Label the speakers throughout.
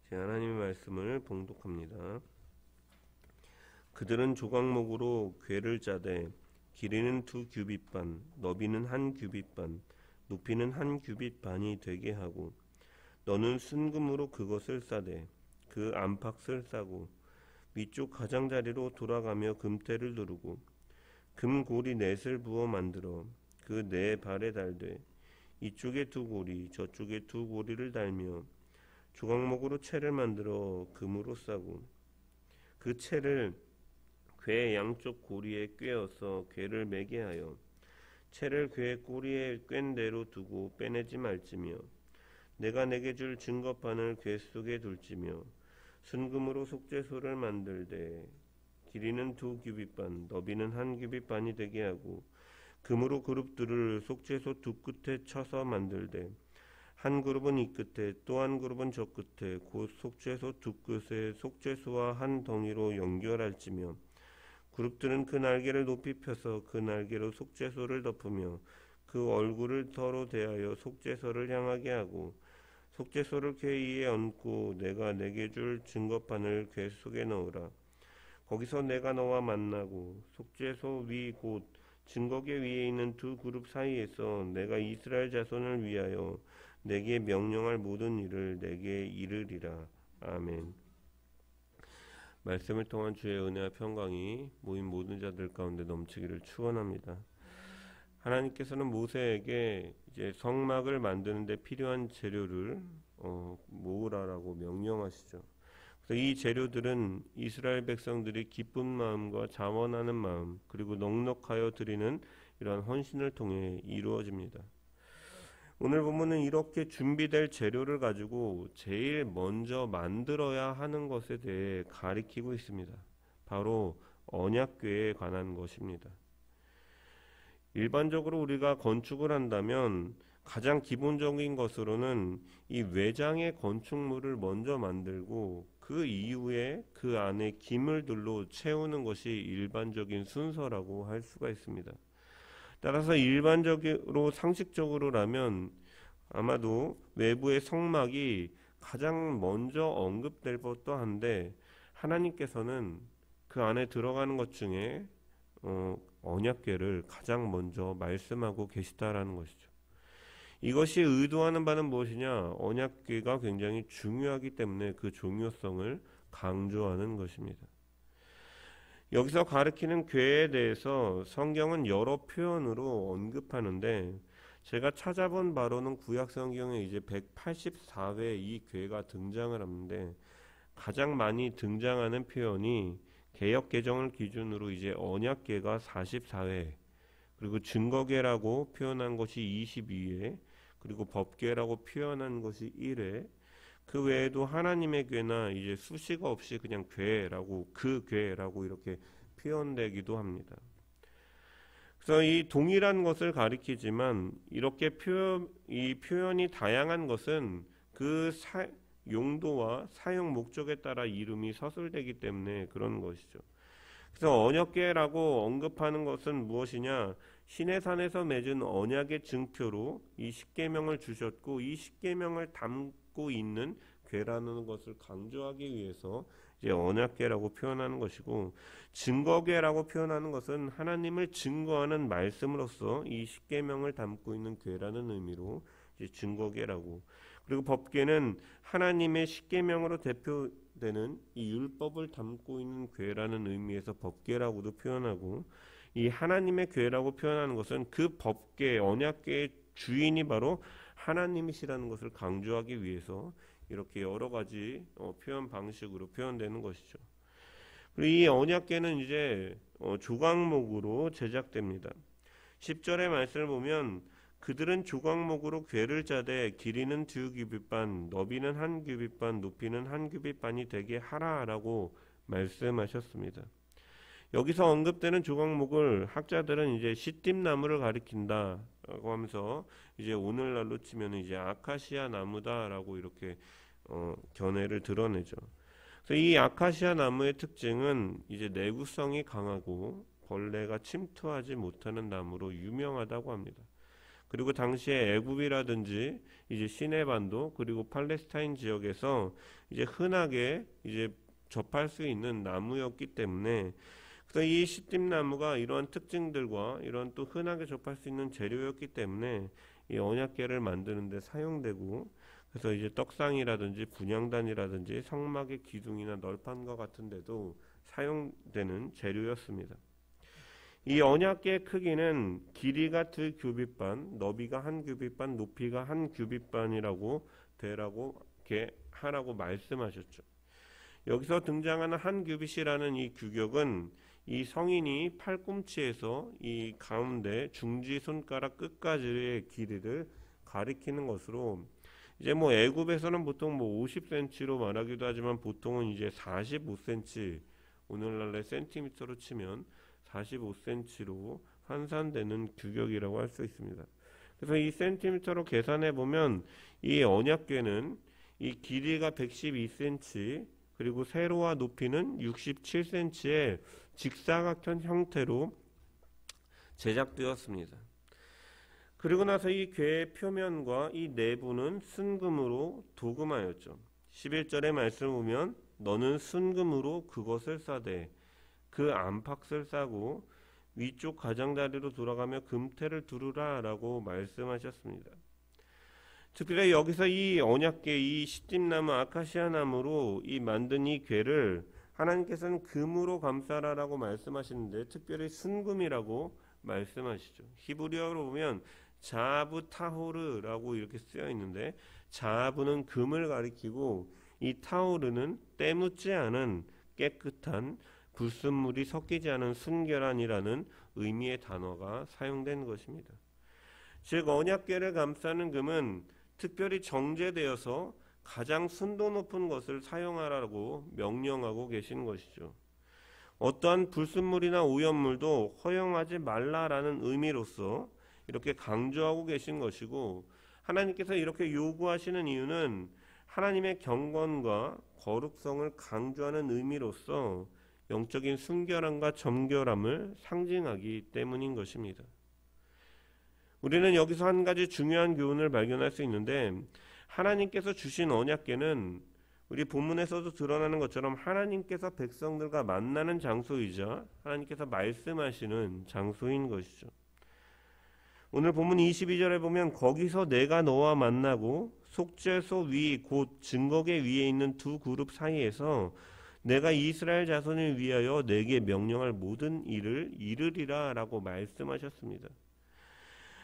Speaker 1: 제 하나님의 말씀을 봉독합니다. 그들은 조각목으로 궤를 짜되 길이는 2규빗 반, 너비는 1규빗 반, 높이는 1규빗 반이 되게 하고 너는 순금으로 그것을 싸되 그 안팎을 싸고 위쪽 가장자리로 돌아가며 금테를 두르고 금고리 넷을 부어 만들어 그 네 발에 달되 이쪽에 2고리 저쪽에 2고리를 달며 조각목으로 채를 만들어 금으로 싸고 그 채를 궤 양쪽 고리에 꿰어서 궤를 매게 하여 채를 궤 꼬리에 꿰n 대로 두고 빼내지 말지며 내가 내게 줄 증거판을 궤 속에 둘지며 순금으로 속죄소를 만들되 길이는 2규빗 반 너비는 1규빗 반이 되게 하고 금으로 그룹들을 속죄소 두 끝에 쳐서 만들되 한 그룹은 이 끝에 또 한 그룹은 저 끝에 곧 속죄소 두 끝에 속죄소와 한 덩이로 연결할지며 그룹들은 그 날개를 높이 펴서 그 날개로 속죄소를 덮으며 그 얼굴을 서로 대하여 속죄소를 향하게 하고 속죄소를 궤 위에 얹고 내가 내게 줄 증거판을 궤 속에 넣으라. 거기서 내가 너와 만나고 속죄소 위 곧 증거궤 위에 있는 두 그룹 사이에서 내가 이스라엘 자손을 위하여 내게 명령할 모든 일을 내게 이르리라. 아멘. 말씀을 통한 주의 은혜와 평강이 모인 모든 자들 가운데 넘치기를 축원합니다. 하나님께서는 모세에게 이제 성막을 만드는데 필요한 재료를 모으라라고 명령하시죠. 그래서 이 재료들은 이스라엘 백성들이 기쁜 마음과 자원하는 마음 그리고 넉넉하여 드리는 이러한 헌신을 통해 이루어집니다. 오늘 보면은 이렇게 준비될 재료를 가지고 제일 먼저 만들어야 하는 것에 대해 가리키고 있습니다. 바로 언약궤에 관한 것입니다. 일반적으로 우리가 건축을 한다면 가장 기본적인 것으로는 이 외장의 건축물을 먼저 만들고 그 이후에 그 안에 기물들로 채우는 것이 일반적인 순서라고 할 수가 있습니다. 따라서 일반적으로 상식적으로라면 아마도 외부의 성막이 가장 먼저 언급될 법도 한데 하나님께서는 그 안에 들어가는 것 중에 언약궤를 가장 먼저 말씀하고 계시다라는 것이죠. 이것이 의도하는 바는 무엇이냐? 언약궤가 굉장히 중요하기 때문에 그 중요성을 강조하는 것입니다. 여기서 가리키는 궤에 대해서 성경은 여러 표현으로 언급하는데 제가 찾아본 바로는 구약 성경에 이제 184회 이 궤가 등장을 하는데 가장 많이 등장하는 표현이 개역 개정을 기준으로 이제 언약궤가 44회 그리고 증거궤라고 표현한 것이 22회 그리고 법궤라고 표현한 것이 1회 그 외에도 하나님의 궤나 이제 수식 없이 그냥 궤라고 그 궤라고 이렇게 표현되기도 합니다. 그래서 이 동일한 것을 가리키지만 이렇게 이 표현이 다양한 것은 그 용도와 사용 목적에 따라 이름이 서술되기 때문에 그런 것이죠. 그래서 언약궤라고 언급하는 것은 무엇이냐? 시내산에서 맺은 언약의 증표로 이 십계명을 주셨고 이 십계명을 담고 있는 궤라는 것을 강조하기 위해서 이제 언약궤라고 표현하는 것이고 증거궤라고 표현하는 것은 하나님을 증거하는 말씀으로서 이 십계명을 담고 있는 궤라는 의미로 이제 증거궤라고 그리고 법궤는 하나님의 십계명으로 대표되는 이 율법을 담고 있는 궤라는 의미에서 법궤라고도 표현하고 이 하나님의 궤라고 표현하는 것은 그 법궤 언약궤의 주인이 바로 하나님이시라는 것을 강조하기 위해서 이렇게 여러 가지 표현 방식으로 표현되는 것이죠. 그리고 이 언약궤는 이제 조각목으로 제작됩니다. 10절의 말씀을 보면 그들은 조각목으로 궤를 짜되 길이는 2규빗 반, 너비는 1규빗 반, 높이는 1규빗 반이 되게 하라라고 말씀하셨습니다. 여기서 언급되는 조각목을 학자들은 이제 시띠나무를 가리킨다라고 하면서 이제 오늘날로 치면 이제 아카시아 나무다라고 이렇게 견해를 드러내죠. 그래서 이 아카시아 나무의 특징은 이제 내구성이 강하고 벌레가 침투하지 못하는 나무로 유명하다고 합니다. 그리고 당시에 애굽이라든지 이제 시내반도 그리고 팔레스타인 지역에서 이제 흔하게 이제 접할 수 있는 나무였기 때문에, 그래서 이 시띠나무가 이러한 특징들과 이런 또 흔하게 접할 수 있는 재료였기 때문에 이 언약궤를 만드는 데 사용되고, 그래서 이제 떡상이라든지 분향단이라든지 성막의 기둥이나 널판과 같은 데도 사용되는 재료였습니다. 이 언약궤의 크기는 길이가 2규빗반, 너비가 1규빗반, 높이가 1규빗반이라고 되라고 이렇게 하라고 말씀하셨죠. 여기서 등장하는 1규빗이라는 이 규격은 이 성인이 팔꿈치에서 이 가운데 중지 손가락 끝까지의 길이를 가리키는 것으로, 이제 뭐 애굽에서는 보통 뭐 50cm로 말하기도 하지만 보통은 이제 45cm, 오늘날의 센티미터로 치면 45cm로 환산되는 규격이라고 할 수 있습니다. 그래서 이 센티미터로 계산해 보면 이 언약궤는 이 길이가 112cm, 그리고 세로와 높이는 67cm의 직사각형 형태로 제작되었습니다. 그리고 나서 이 궤의 표면과 이 내부는 순금으로 도금하였죠. 11절의 말씀을 보면 너는 순금으로 그것을 싸되 그 안팎을 싸고 위쪽 가장자리로 돌아가며 금태를 두르라 라고 말씀하셨습니다. 특별히 여기서 이 언약궤, 이 시띠나무 아카시아 나무로 이 만든 이 궤를 하나님께서는 금으로 감싸라라고 말씀하시는데, 특별히 순금이라고 말씀하시죠. 히브리어로 보면 자부 타호르라고 이렇게 쓰여 있는데, 자부는 금을 가리키고 이 타호르는 때묻지 않은 깨끗한 불순물이 섞이지 않은 순결한이라는 의미의 단어가 사용된 것입니다. 즉 언약궤를 감싸는 금은 특별히 정제되어서 가장 순도 높은 것을 사용하라고 명령하고 계신 것이죠. 어떠한 불순물이나 오염물도 허용하지 말라라는 의미로서 이렇게 강조하고 계신 것이고, 하나님께서 이렇게 요구하시는 이유는 하나님의 경건과 거룩성을 강조하는 의미로서 영적인 순결함과 정결함을 상징하기 때문인 것입니다. 우리는 여기서 한 가지 중요한 교훈을 발견할 수 있는데, 하나님께서 주신 언약궤는 우리 본문에서도 드러나는 것처럼 하나님께서 백성들과 만나는 장소이자 하나님께서 말씀하시는 장소인 것이죠. 오늘 본문 22절에 보면 거기서 내가 너와 만나고 속죄소 위 곧 증거궤 위에 있는 두 그룹 사이에서 내가 이스라엘 자손을 위하여 내게 명령할 모든 일을 이르리라 라고 말씀하셨습니다.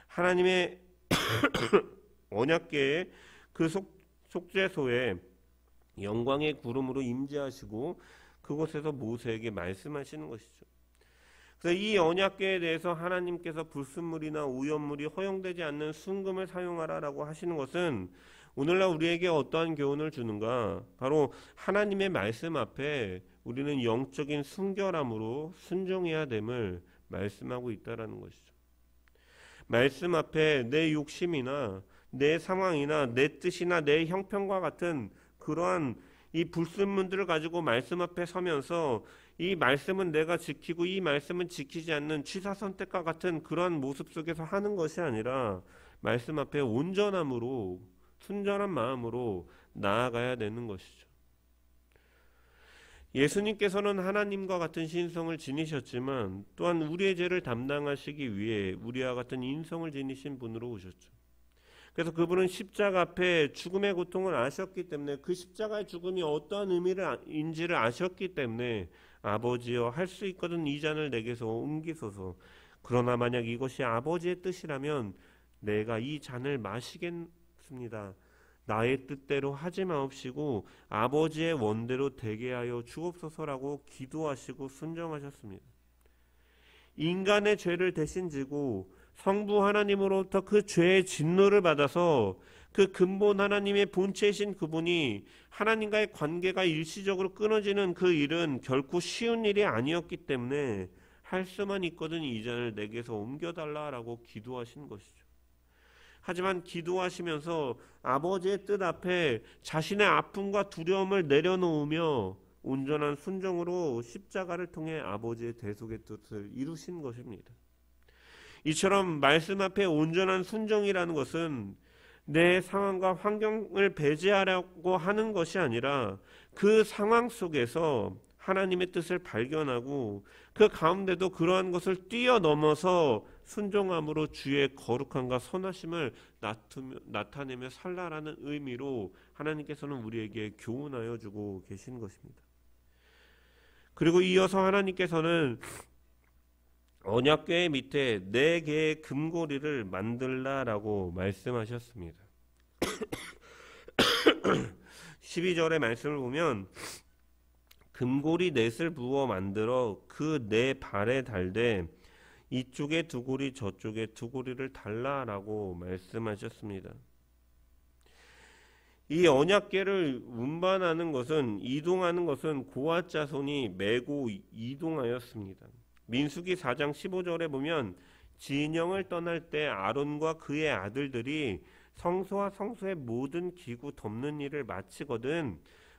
Speaker 1: 하나님의 언약궤의 그 속죄소에 영광의 구름으로 임재하시고 그곳에서 모세에게 말씀하시는 것이죠. 그래서 이 언약궤에 대해서 하나님께서 불순물이나 오염물이 허용되지 않는 순금을 사용하라라고 하시는 것은 오늘날 우리에게 어떠한 교훈을 주는가? 바로 하나님의 말씀 앞에 우리는 영적인 순결함으로 순종해야 됨을 말씀하고 있다라는 것이죠. 말씀 앞에 내 욕심이나 내 상황이나 내 뜻이나 내 형편과 같은 그러한 이 불순물들을 가지고 말씀 앞에 서면서 이 말씀은 내가 지키고 이 말씀은 지키지 않는 취사선택과 같은 그러한 모습 속에서 하는 것이 아니라 말씀 앞에 온전함으로 순전한 마음으로 나아가야 되는 것이죠. 예수님께서는 하나님과 같은 신성을 지니셨지만 또한 우리의 죄를 담당하시기 위해 우리와 같은 인성을 지니신 분으로 오셨죠. 그래서 그분은 십자가 앞에 죽음의 고통을 아셨기 때문에, 그 십자가의 죽음이 어떠한 의미인지를 아셨기 때문에 아버지여 할 수 있거든 이 잔을 내게서 옮기소서. 그러나 만약 이것이 아버지의 뜻이라면 내가 이 잔을 마시겠습니다. 나의 뜻대로 하지 마옵시고 아버지의 원대로 되게 하여 주옵소서라고 기도하시고 순종하셨습니다. 인간의 죄를 대신 지고 성부 하나님으로부터 그 죄의 진노를 받아서 그 근본 하나님의 본체이신 그분이 하나님과의 관계가 일시적으로 끊어지는 그 일은 결코 쉬운 일이 아니었기 때문에 할 수만 있거든 이 잔을 내게서 옮겨달라라고 기도하신 것이죠. 하지만 기도하시면서 아버지의 뜻 앞에 자신의 아픔과 두려움을 내려놓으며 온전한 순종으로 십자가를 통해 아버지의 대속의 뜻을 이루신 것입니다. 이처럼 말씀 앞에 온전한 순종이라는 것은 내 상황과 환경을 배제하려고 하는 것이 아니라 그 상황 속에서 하나님의 뜻을 발견하고 그 가운데도 그러한 것을 뛰어넘어서 순종함으로 주의 거룩함과 선하심을 나타내며 살라라는 의미로 하나님께서는 우리에게 교훈하여 주고 계신 것입니다. 그리고 이어서 하나님께서는 언약궤 밑에 4개의 금고리를 만들라라고 말씀하셨습니다. 12절의 말씀을 보면 금고리 넷을 부어 만들어 그 4발에 달되 이쪽에 2고리 저쪽에 2고리를 달라라고 말씀하셨습니다. 이 언약궤를 운반하는 것은 이동하는 것은 고앗 자손이 메고 이동하였습니다. 민수기 4장 15절에 보면 진영을 떠날 때 아론과 그의 아들들이 성소와 성소의 모든 기구 덮는 일을 마치거든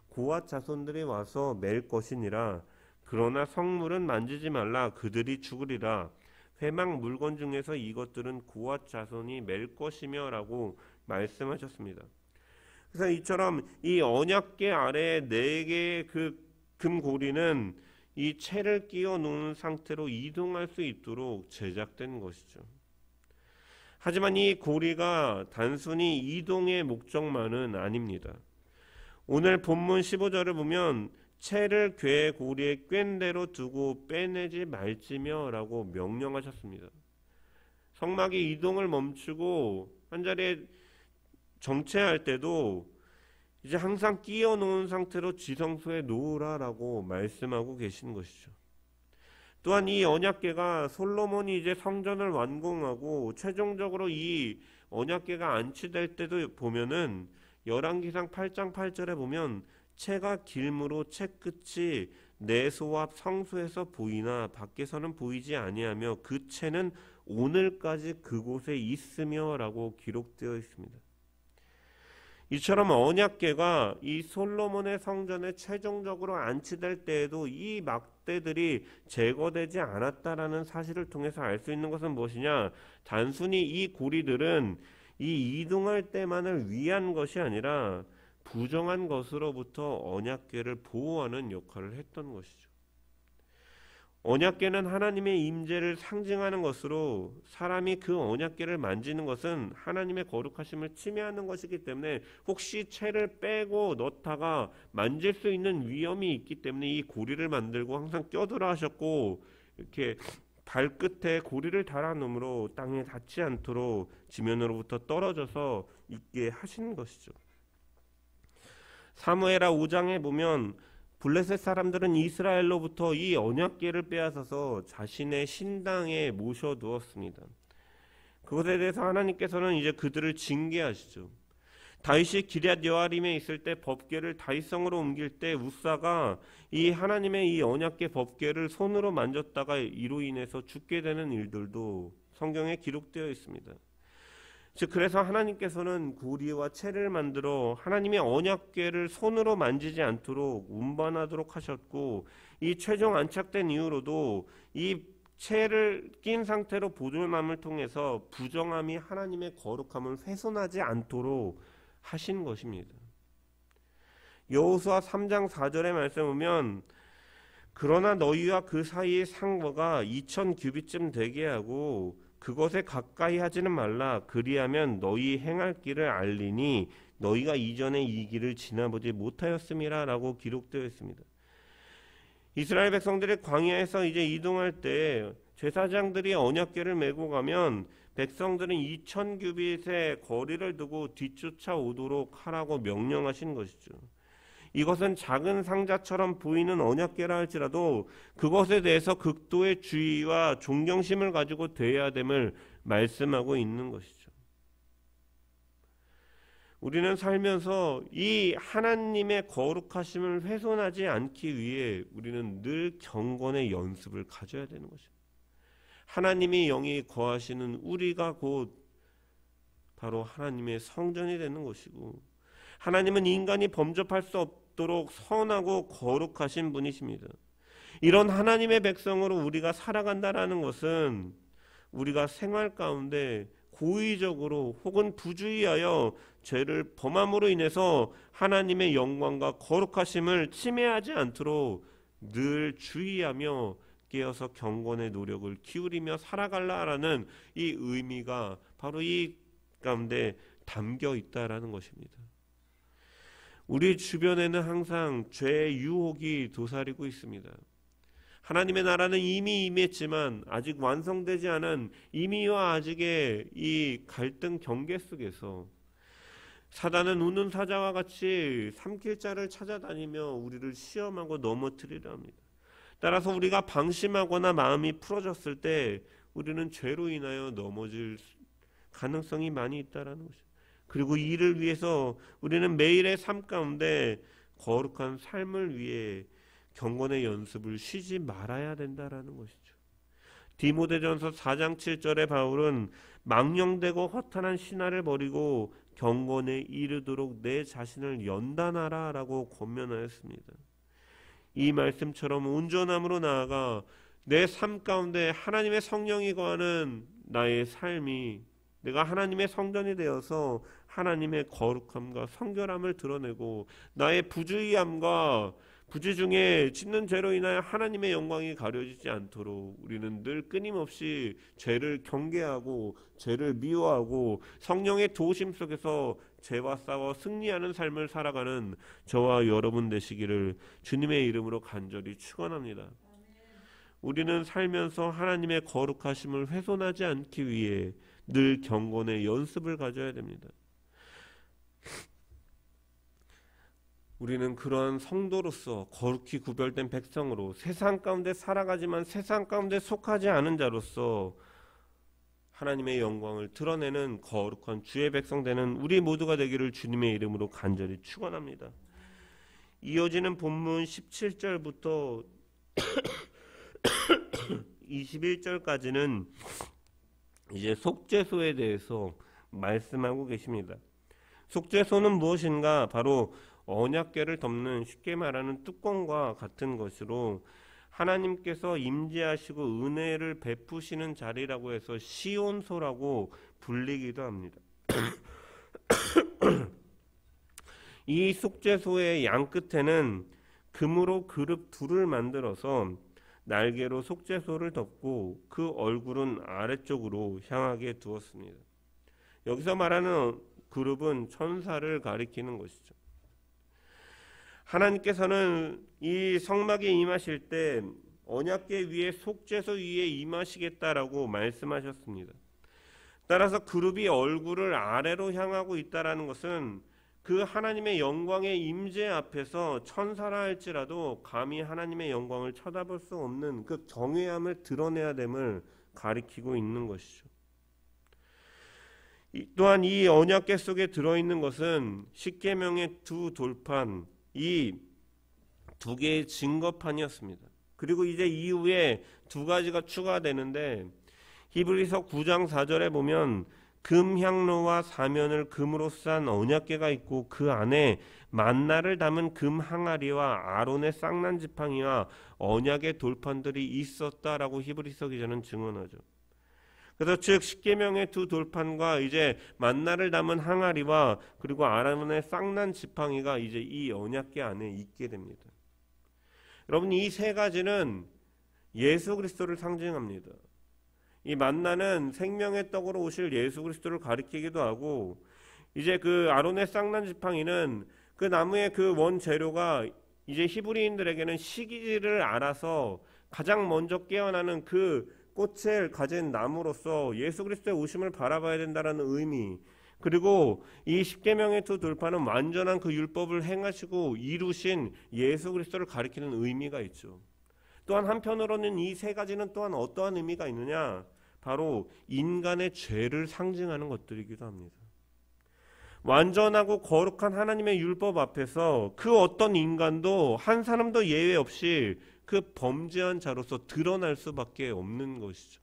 Speaker 1: 고앗 자손들이 와서 맬 것이니라. 그러나 성물은 만지지 말라. 그들이 죽으리라. 회막 물건 중에서 이것들은 고앗 자손이 맬 것이며 라고 말씀하셨습니다. 그래서 이처럼 이 언약궤 아래에 4개의 그 금고리는 이 채를 끼워 놓은 상태로 이동할 수 있도록 제작된 것이죠. 하지만 이 고리가 단순히 이동의 목적만은 아닙니다. 오늘 본문 15절을 보면 채를 궤 고리에 꿰는 대로 두고 빼내지 말지며 라고 명령하셨습니다. 성막이 이동을 멈추고 한 자리에 정체할 때도 이제 항상 끼워 놓은 상태로 지성소에 놓으라라고 말씀하고 계신 것이죠. 또한 이 언약궤가 솔로몬이 이제 성전을 완공하고 최종적으로 이 언약궤가 안치될 때도 보면은 열왕기상 8장 8절에 보면 채가 길므로 채 끝이 내소 앞 성소에서 보이나 밖에서는 보이지 아니하며 그 채는 오늘까지 그곳에 있으며 라고 기록되어 있습니다. 이처럼 언약궤가 이 솔로몬의 성전에 최종적으로 안치될 때에도 이 막대들이 제거되지 않았다라는 사실을 통해서 알 수 있는 것은 무엇이냐? 단순히 이 고리들은 이 이동할 때만을 위한 것이 아니라 부정한 것으로부터 언약궤를 보호하는 역할을 했던 것이죠. 언약궤는 하나님의 임재를 상징하는 것으로 사람이 그 언약궤를 만지는 것은 하나님의 거룩하심을 침해하는 것이기 때문에 혹시 채를 빼고 넣다가 만질 수 있는 위험이 있기 때문에 이 고리를 만들고 항상 껴두라 하셨고, 이렇게 발끝에 고리를 달아 놓음으로 땅에 닿지 않도록 지면으로부터 떨어져서 있게 하신 것이죠. 사무엘하 5장에 보면 블레셋 사람들은 이스라엘로부터 이 언약궤를 빼앗아서 자신의 신당에 모셔두었습니다. 그것에 대해서 하나님께서는 이제 그들을 징계하시죠. 다윗이 기럇 여아림에 있을 때 법궤를 다윗성으로 옮길 때 우사가 이 하나님의 이 언약궤 법궤를 손으로 만졌다가 이로 인해서 죽게 되는 일들도 성경에 기록되어 있습니다. 즉 그래서 하나님께서는 고리와 채를 만들어 하나님의 언약궤를 손으로 만지지 않도록 운반하도록 하셨고, 이 최종 안착된 이후로도 이 채를 낀 상태로 보존함을 통해서 부정함이 하나님의 거룩함을 훼손하지 않도록 하신 것입니다. 여호수아 3장 4절의 말씀을 보면 그러나 너희와 그 사이의 상거가 2000규빗쯤 되게 하고 그것에 가까이 하지는 말라. 그리하면 너희 행할 길을 알리니 너희가 이전에 이 길을 지나보지 못하였음이라 라고 기록되어 있습니다. 이스라엘 백성들이 광야에서 이제 이동할 때 제사장들이 언약궤를 메고 가면 백성들은 2000규빗의 거리를 두고 뒤쫓아 오도록 하라고 명령하신 것이죠. 이것은 작은 상자처럼 보이는 언약궤라 할지라도 그것에 대해서 극도의 주의와 존경심을 가지고 대해야 됨을 말씀하고 있는 것이죠. 우리는 살면서 이 하나님의 거룩하심을 훼손하지 않기 위해 우리는 늘 경건의 연습을 가져야 되는 것입니다. 하나님의 영이 거하시는 우리가 곧 바로 하나님의 성전이 되는 것이고, 하나님은 인간이 범접할 수 없도록 선하고 거룩하신 분이십니다. 이런 하나님의 백성으로 우리가 살아간다라는 것은 우리가 생활 가운데 고의적으로 혹은 부주의하여 죄를 범함으로 인해서 하나님의 영광과 거룩하심을 침해하지 않도록 늘 주의하며 깨어서 경건의 노력을 기울이며 살아갈라라는 이 의미가 바로 이 가운데 담겨 있다라는 것입니다. 우리 주변에는 항상 죄의 유혹이 도사리고 있습니다. 하나님의 나라는 이미 임했지만 아직 완성되지 않은 이미와 아직의 이 갈등 경계 속에서 사단은 우는 사자와 같이 삼킬 자를 찾아다니며 우리를 시험하고 넘어뜨리려 합니다. 따라서 우리가 방심하거나 마음이 풀어졌을 때 우리는 죄로 인하여 넘어질 가능성이 많이 있다라는 것이죠. 그리고 이를 위해서 우리는 매일의 삶 가운데 거룩한 삶을 위해 경건의 연습을 쉬지 말아야 된다라는 것이죠. 디모데전서 4장 7절에 바울은 망령되고 허탄한 신화를 버리고 경건에 이르도록 내 자신을 연단하라 라고 권면하였습니다. 이 말씀처럼 온전함으로 나아가 내 삶 가운데 하나님의 성령이 거하는 나의 삶이 내가 하나님의 성전이 되어서 하나님의 거룩함과 성결함을 드러내고 나의 부주의함과 부주 중에 짓는 죄로 인하여 하나님의 영광이 가려지지 않도록 우리는 늘 끊임없이 죄를 경계하고 죄를 미워하고 성령의 도우심 속에서 죄와 싸워 승리하는 삶을 살아가는 저와 여러분 되시기를 주님의 이름으로 간절히 축원합니다. 우리는 살면서 하나님의 거룩하심을 훼손하지 않기 위해 늘 경건의 연습을 가져야 됩니다. 우리는 그러한 성도로서 거룩히 구별된 백성으로 세상 가운데 살아가지만 세상 가운데 속하지 않은 자로서 하나님의 영광을 드러내는 거룩한 주의 백성 되는 우리 모두가 되기를 주님의 이름으로 간절히 축원합니다. 이어지는 본문 17절부터 21절까지는 이제 속죄소에 대해서 말씀하고 계십니다. 속죄소는 무엇인가? 바로 언약궤를 덮는, 쉽게 말하는 뚜껑과 같은 것으로 하나님께서 임재하시고 은혜를 베푸시는 자리라고 해서 시온소라고 불리기도 합니다. 이 속죄소의 양끝에는 금으로 그룹 둘을 만들어서 날개로 속죄소를 덮고 그 얼굴은 아래쪽으로 향하게 두었습니다. 여기서 말하는 그룹은 천사를 가리키는 것이죠. 하나님께서는 이 성막에 임하실 때 언약궤 위에 속죄소 위에 임하시겠다라고 말씀하셨습니다. 따라서 그룹이 얼굴을 아래로 향하고 있다라는 것은 그 하나님의 영광의 임재 앞에서 천사라 할지라도 감히 하나님의 영광을 쳐다볼 수 없는 그 경외함을 드러내야 됨을 가리키고 있는 것이죠. 또한 이 언약궤 속에 들어있는 것은 십계명의 두 돌판, 이 두 개의 증거판이었습니다. 그리고 이제 이후에 두 가지가 추가되는데 히브리서 9장 4절에 보면 금향로와 사면을 금으로 싼 언약궤가 있고 그 안에 만나를 담은 금 항아리와 아론의 쌍난 지팡이와 언약의 돌판들이 있었다라고 히브리서 기자는 증언하죠. 그래서 즉 십계명의 두 돌판과 이제 만나를 담은 항아리와 그리고 아론의 쌍난 지팡이가 이제 이 언약궤 안에 있게 됩니다. 여러분, 이 세 가지는 예수 그리스도를 상징합니다. 이 만나는 생명의 떡으로 오실 예수 그리스도를 가리키기도 하고, 이제 그 아론의 쌍난 지팡이는 그 나무의 그 원재료가 이제 히브리인들에게는 시기를 알아서 가장 먼저 깨어나는 그 꽃을 가진 나무로서 예수 그리스도의 오심을 바라봐야 된다는 의미, 그리고 이 십계명의 두 돌판은 완전한 그 율법을 행하시고 이루신 예수 그리스도를 가리키는 의미가 있죠. 또한 한편으로는 이 세 가지는 또한 어떠한 의미가 있느냐? 바로 인간의 죄를 상징하는 것들이기도 합니다. 완전하고 거룩한 하나님의 율법 앞에서 그 어떤 인간도 한 사람도 예외 없이 그 범죄한 자로서 드러날 수밖에 없는 것이죠.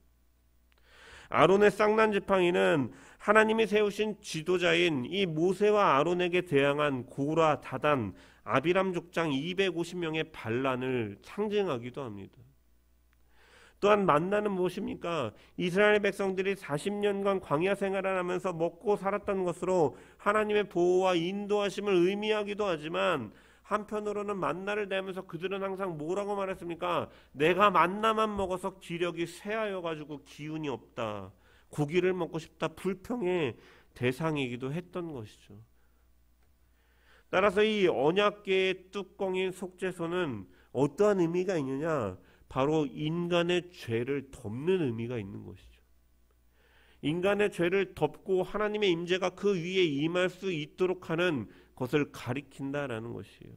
Speaker 1: 아론의 쌍난 지팡이는 하나님이 세우신 지도자인 이 모세와 아론에게 대항한 고라, 다단, 아비람 족장 250명의 반란을 상징하기도 합니다. 또한 만나는 무엇입니까? 이스라엘 백성들이 40년간 광야 생활을 하면서 먹고 살았던 것으로 하나님의 보호와 인도하심을 의미하기도 하지만, 한편으로는 만나를 대하면서 그들은 항상 뭐라고 말했습니까? 내가 만나만 먹어서 기력이 쇠하여 가지고 기운이 없다, 고기를 먹고 싶다, 불평의 대상이기도 했던 것이죠. 따라서 이 언약궤의 뚜껑인 속죄소는 어떠한 의미가 있느냐? 바로 인간의 죄를 덮는 의미가 있는 것이죠. 인간의 죄를 덮고 하나님의 임재가 그 위에 임할 수 있도록 하는 것을 가리킨다라는 것이에요.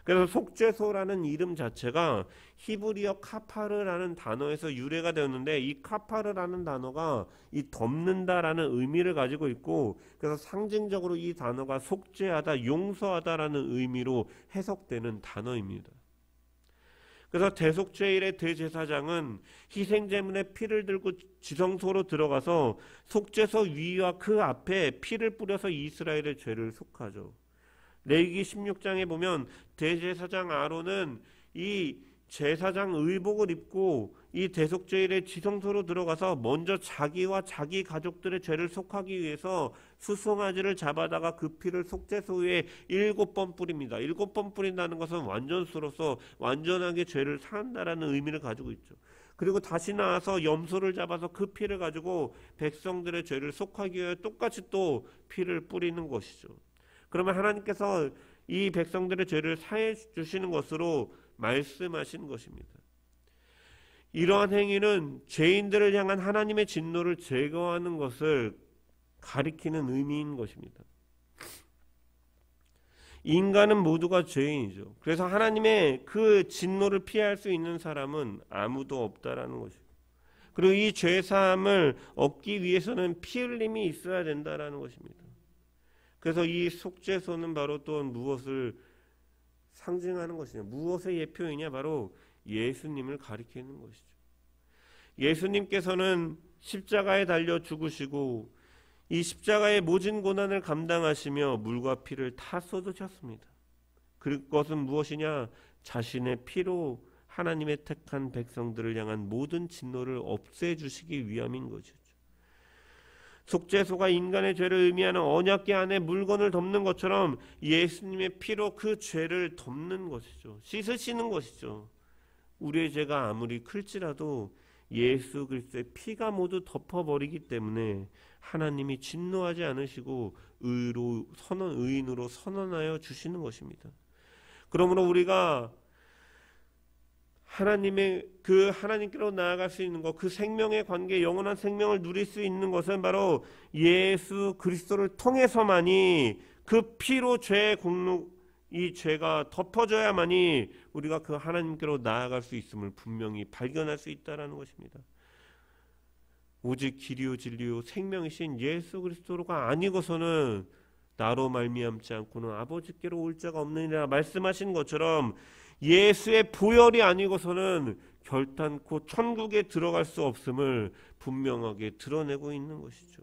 Speaker 1: 그래서 속죄소라는 이름 자체가 히브리어 카파르라는 단어에서 유래가 되었는데, 이 카파르라는 단어가 이 덮는다라는 의미를 가지고 있고, 그래서 상징적으로 이 단어가 속죄하다, 용서하다라는 의미로 해석되는 단어입니다. 그래서 대속죄일의 대제사장은 희생제물의 피를 들고 지성소로 들어가서 속죄소 위와 그 앞에 피를 뿌려서 이스라엘의 죄를 속하죠. 레위기 16장에 보면 대제사장 아론은 이 제사장 의복을 입고 이 대속죄일의 지성소로 들어가서 먼저 자기와 자기 가족들의 죄를 속하기 위해서 수송아지를 잡아다가 그 피를 속죄소 위에 7번 뿌립니다. 7번 뿌린다는 것은 완전수로서 완전하게 죄를 사한다라는 의미를 가지고 있죠. 그리고 다시 나와서 염소를 잡아서 그 피를 가지고 백성들의 죄를 속하기 위해 똑같이 또 피를 뿌리는 것이죠. 그러면 하나님께서 이 백성들의 죄를 사해 주시는 것으로 말씀하신 것입니다. 이러한 행위는 죄인들을 향한 하나님의 진노를 제거하는 것을 가리키는 의미인 것입니다. 인간은 모두가 죄인이죠. 그래서 하나님의 그 진노를 피할 수 있는 사람은 아무도 없다라는 것이고, 그리고 이 죄사함을 얻기 위해서는 피 흘림이 있어야 된다라는 것입니다. 그래서 이 속죄소는 바로 또 무엇을 상징하는 것이냐, 무엇의 예표이냐, 바로 예수님을 가리키는 것이죠. 예수님께서는 십자가에 달려 죽으시고 이 십자가의 모진 고난을 감당하시며 물과 피를 다 쏟으셨습니다. 그것은 무엇이냐? 자신의 피로 하나님의 택한 백성들을 향한 모든 진노를 없애주시기 위함인 것이죠. 속죄소가 인간의 죄를 의미하는 언약궤 안에 물건을 덮는 것처럼 예수님의 피로 그 죄를 덮는 것이죠. 씻으시는 것이죠. 우리의 죄가 아무리 클지라도 예수 그리스도의 피가 모두 덮어버리기 때문에 하나님이 진노하지 않으시고 의인으로 선언하여 주시는 것입니다. 그러므로 우리가 하나님께로 나아갈 수 있는 것, 그 생명의 관계, 영원한 생명을 누릴 수 있는 것은 바로 예수 그리스도를 통해서만이, 그 피로 죄의 공로, 이 죄가 덮어져야만이 우리가 그 하나님께로 나아갈 수 있음을 분명히 발견할 수 있다는 것입니다. 오직 길이요 진리요 생명이신 예수 그리스도가 아니고서는 나로 말미암지 않고는 아버지께로 올 자가 없느니라 말씀하신 것처럼, 예수의 보혈이 아니고서는 결단코 천국에 들어갈 수 없음을 분명하게 드러내고 있는 것이죠.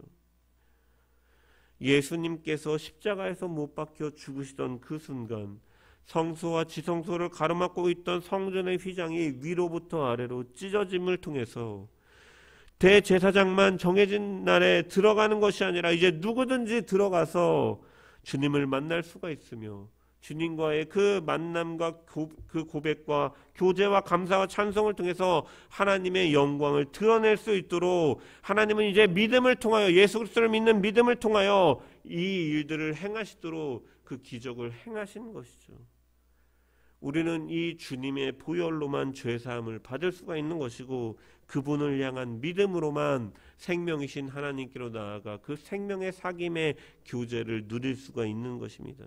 Speaker 1: 예수님께서 십자가에서 못 박혀 죽으시던 그 순간, 성소와 지성소를 가로막고 있던 성전의 휘장이 위로부터 아래로 찢어짐을 통해서 대제사장만 정해진 날에 들어가는 것이 아니라 이제 누구든지 들어가서 주님을 만날 수가 있으며, 주님과의 그 만남과 그 고백과 교제와 감사와 찬송을 통해서 하나님의 영광을 드러낼 수 있도록 하나님은 이제 믿음을 통하여, 예수 그리스도를 믿는 믿음을 통하여 이 일들을 행하시도록 그 기적을 행하신 것이죠. 우리는 이 주님의 보혈로만 죄사함을 받을 수가 있는 것이고, 그분을 향한 믿음으로만 생명이신 하나님께로 나아가 그 생명의 사귐의 교제를 누릴 수가 있는 것입니다.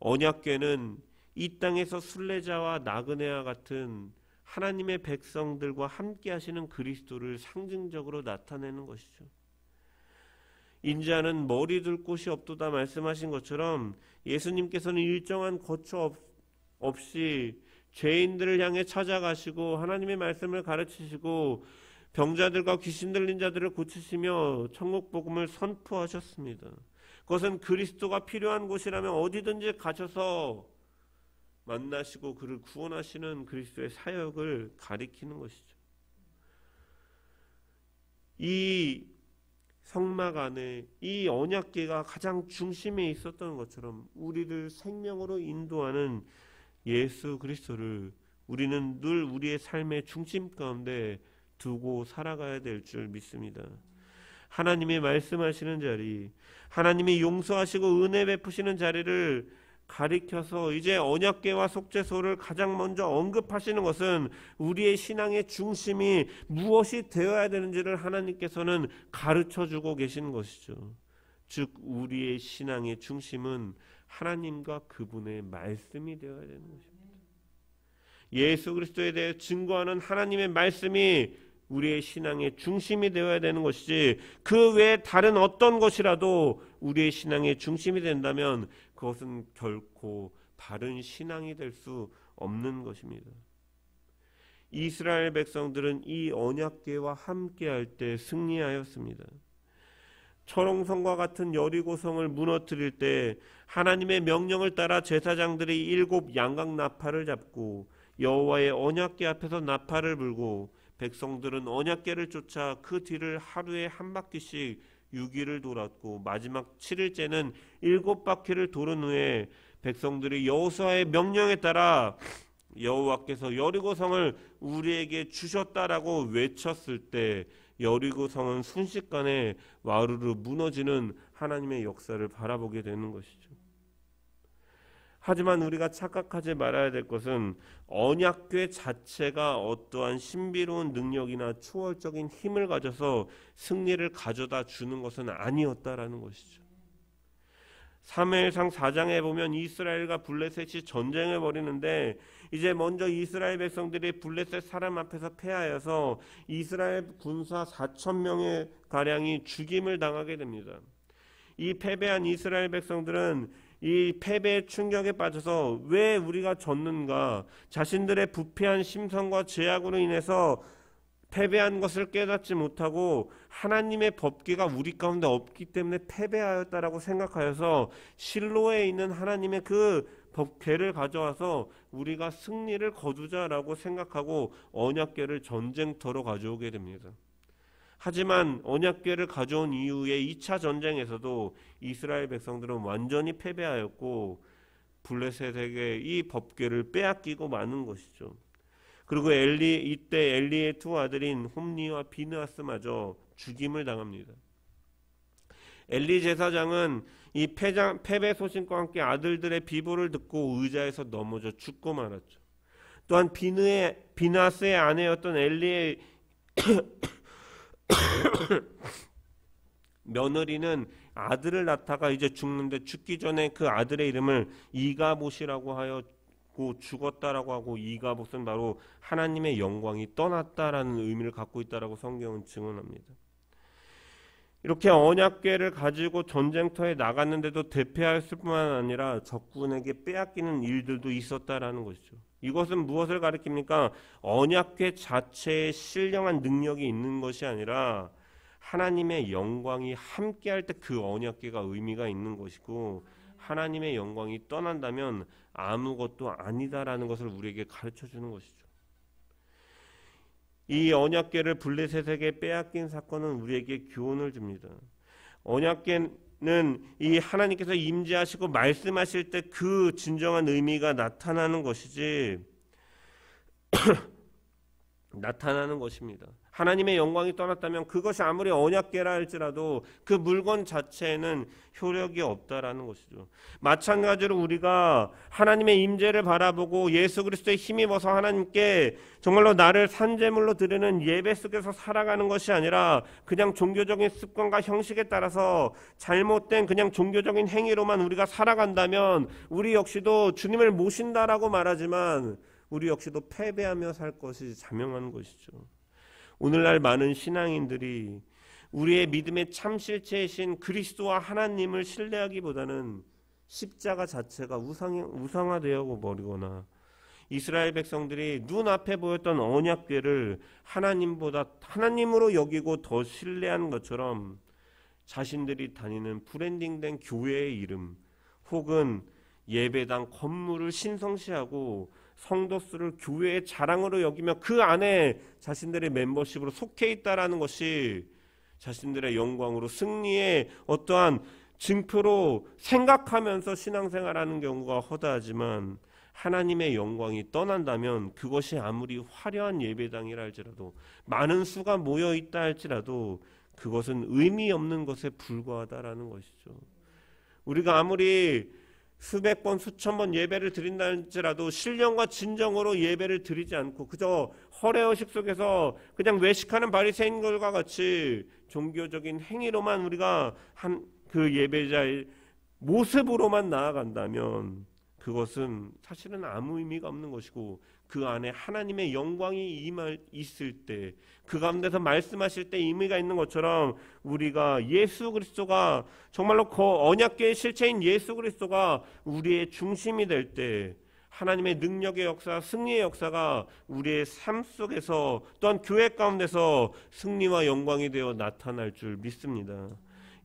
Speaker 1: 언약궤는 이 땅에서 순례자와 나그네와 같은 하나님의 백성들과 함께 하시는 그리스도를 상징적으로 나타내는 것이죠. 인자는 머리 둘 곳이 없도다 말씀하신 것처럼, 예수님께서는 일정한 거처 없이 죄인들을 향해 찾아가시고 하나님의 말씀을 가르치시고 병자들과 귀신 들린 자들을 고치시며 천국 복음을 선포하셨습니다. 그것은 그리스도가 필요한 곳이라면 어디든지 가셔서 만나시고 그를 구원하시는 그리스도의 사역을 가리키는 것이죠. 이 성막 안에 이 언약궤가 가장 중심에 있었던 것처럼 우리를 생명으로 인도하는 예수 그리스도를 우리는 늘 우리의 삶의 중심 가운데 두고 살아가야 될 줄 믿습니다. 하나님이 말씀하시는 자리, 하나님이 용서하시고 은혜 베푸시는 자리를 가리켜서 이제 언약궤와 속죄소를 가장 먼저 언급하시는 것은 우리의 신앙의 중심이 무엇이 되어야 되는지를 하나님께서는 가르쳐주고 계시는 것이죠. 즉 우리의 신앙의 중심은 하나님과 그분의 말씀이 되어야 되는 것입니다. 예수 그리스도에 대해 증거하는 하나님의 말씀이 우리의 신앙의 중심이 되어야 되는 것이지, 그 외에 다른 어떤 것이라도 우리의 신앙의 중심이 된다면 그것은 결코 바른 신앙이 될 수 없는 것입니다. 이스라엘 백성들은 이 언약궤와 함께할 때 승리하였습니다. 철옹성과 같은 여리고성을 무너뜨릴 때 하나님의 명령을 따라 제사장들이 7 양각 나팔을 잡고 여호와의 언약궤 앞에서 나팔을 불고 백성들은 언약궤를 쫓아 그 뒤를 하루에 한 바퀴씩 6일을 돌았고 마지막 7일째는 7바퀴를 도른 후에 백성들이 여호수아의 명령에 따라 여호와께서 여리고성을 우리에게 주셨다라고 외쳤을 때 여리고성은 순식간에 와르르 무너지는 하나님의 역사를 바라보게 되는 것이죠. 하지만 우리가 착각하지 말아야 될 것은 언약궤 자체가 어떠한 신비로운 능력이나 초월적인 힘을 가져서 승리를 가져다 주는 것은 아니었다라는 것이죠. 사무엘상 4장에 보면 이스라엘과 블레셋이 전쟁을 벌이는데 이제 먼저 이스라엘 백성들이 블레셋 사람 앞에서 패하여서 이스라엘 군사 4,000명의 가량이 죽임을 당하게 됩니다. 이 패배한 이스라엘 백성들은 이 패배의 충격에 빠져서 왜 우리가 졌는가, 자신들의 부패한 심성과 죄악으로 인해서 패배한 것을 깨닫지 못하고 하나님의 법궤가 우리 가운데 없기 때문에 패배하였다라고 생각하여서 실로에 있는 하나님의 그 법궤를 가져와서 우리가 승리를 거두자라고 생각하고 언약궤를 전쟁터로 가져오게 됩니다. 하지만 언약궤를 가져온 이후에 2차 전쟁에서도 이스라엘 백성들은 완전히 패배하였고 블레셋에게 이 법궤를 빼앗기고 마는 것이죠. 그리고 이때 엘리의 두 아들인 홈니와 비느하스마저 죽임을 당합니다. 엘리 제사장은 이 패배 소식과 함께 아들들의 비보를 듣고 의자에서 넘어져 죽고 말았죠. 또한 비느하스의 아내였던 엘리의 며느리는 아들을 낳다가 이제 죽는데 죽기 전에 그 아들의 이름을 이가봇이라고 하였고 죽었다라고 하고, 이가봇은 바로 하나님의 영광이 떠났다라는 의미를 갖고 있다라고 성경은 증언합니다. 이렇게 언약궤를 가지고 전쟁터에 나갔는데도 대패하였을 뿐만 아니라 적군에게 빼앗기는 일들도 있었다라는 것이죠. 이것은 무엇을 가리킵니까? 언약궤 자체에 신령한 능력이 있는 것이 아니라 하나님의 영광이 함께할 때 그 언약궤가 의미가 있는 것이고, 하나님의 영광이 떠난다면 아무것도 아니다라는 것을 우리에게 가르쳐주는 것이죠. 이 언약궤를 블레셋에게 빼앗긴 사건은 우리에게 교훈을 줍니다. 언약궤는 이 하나님께서 임재하시고 말씀하실 때 그 진정한 의미가 나타나는 것이지 나타나는 것입니다. 하나님의 영광이 떠났다면 그것이 아무리 언약궤라 할지라도 그 물건 자체에는 효력이 없다라는 것이죠. 마찬가지로 우리가 하나님의 임재를 바라보고 예수 그리스도의 힘입어서 하나님께 정말로 나를 산제물로 드리는 예배 속에서 살아가는 것이 아니라 그냥 종교적인 습관과 형식에 따라서 잘못된 그냥 종교적인 행위로만 우리가 살아간다면 우리 역시도 주님을 모신다라고 말하지만 우리 역시도 패배하며 살 것이 자명한 것이죠. 오늘날 많은 신앙인들이 우리의 믿음의 참 실체이신 그리스도와 하나님을 신뢰하기보다는 십자가 자체가 우상화되어 버리거나 이스라엘 백성들이 눈앞에 보였던 언약궤를 하나님으로 여기고 더 신뢰한 것처럼 자신들이 다니는 브랜딩된 교회의 이름 혹은 예배당 건물을 신성시하고 성도 수를 교회의 자랑으로 여기며 그 안에 자신들의 멤버십으로 속해 있다라는 것이 자신들의 영광으로 승리의 어떠한 증표로 생각하면서 신앙생활하는 경우가 허다하지만, 하나님의 영광이 떠난다면 그것이 아무리 화려한 예배당이라 할지라도, 많은 수가 모여 있다 할지라도 그것은 의미 없는 것에 불과하다라는 것이죠. 우리가 아무리 수백 번 수천 번 예배를 드린다 할지라도 신령과 진정으로 예배를 드리지 않고 그저 허례허식 속에서 그냥 외식하는 바리새인들과 같이 종교적인 행위로만 우리가 한 그 예배자의 모습으로만 나아간다면 그것은 사실은 아무 의미가 없는 것이고, 그 안에 하나님의 영광이 있을 때, 그 가운데서 말씀하실 때 의미가 있는 것처럼, 우리가 예수 그리스도가 정말로 그 언약궤의 실체인 예수 그리스도가 우리의 중심이 될 때, 하나님의 능력의 역사, 승리의 역사가 우리의 삶 속에서 또한 교회 가운데서 승리와 영광이 되어 나타날 줄 믿습니다.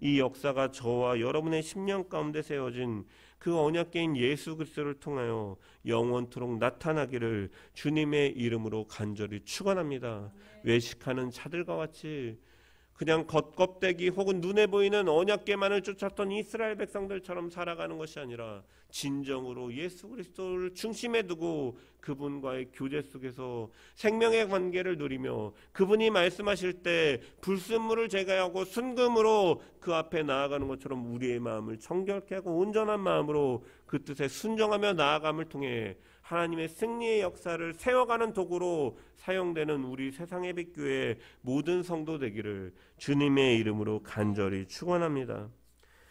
Speaker 1: 이 역사가 저와 여러분의 10년 가운데 세워진 그 언약궤인 예수 그리스도를 통하여 영원토록 나타나기를 주님의 이름으로 간절히 축원합니다. 외식하는 자들과 같이 그냥 겉껍데기 혹은 눈에 보이는 언약궤만을 쫓았던 이스라엘 백성들처럼 살아가는 것이 아니라, 진정으로 예수 그리스도를 중심에 두고 그분과의 교제 속에서 생명의 관계를 누리며, 그분이 말씀하실 때 불순물을 제거하고 순금으로 그 앞에 나아가는 것처럼 우리의 마음을 정결케 하고 온전한 마음으로 그 뜻에 순종하며 나아감을 통해 하나님의 승리의 역사를 세워가는 도구로 사용되는 우리 세상의 빛교회의 모든 성도 되기를 주님의 이름으로 간절히 축원합니다.